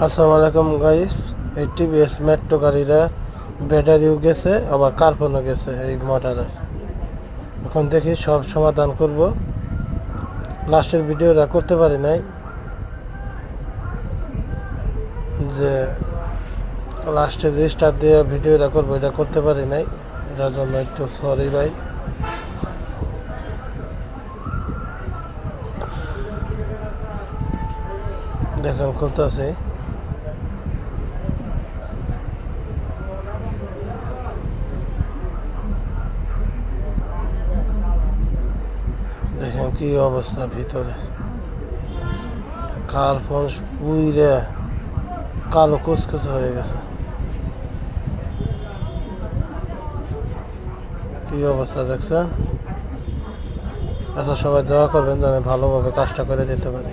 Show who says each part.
Speaker 1: আসসালামু আলাইকুম গাইস। এই টিভিএস মেট্রো গাড়িটা ব্যাটারিও গেছে, আবার কার্বনও গেছে এই মোটরের। এখন দেখি সব সমাধান করব। লাস্টের ভিডিওটা করতে পারি নাই, যে লাস্টে যে স্টার্ট দিয়ে ভিডিওটা করবো এটা করতে পারি নাই, এটার জন্য একটু সরি ভাই। দেখেন খুলতেছি। দেখেন কি অবস্থা, ভিতরে কার্বন পুইরে কালো কুচকুচে হয়ে গেছে। কি অবস্থা দেখছেন? আচ্ছা, সবাই দোয়া করবেন যেন ভালোভাবে কাজটা করে দিতে পারি।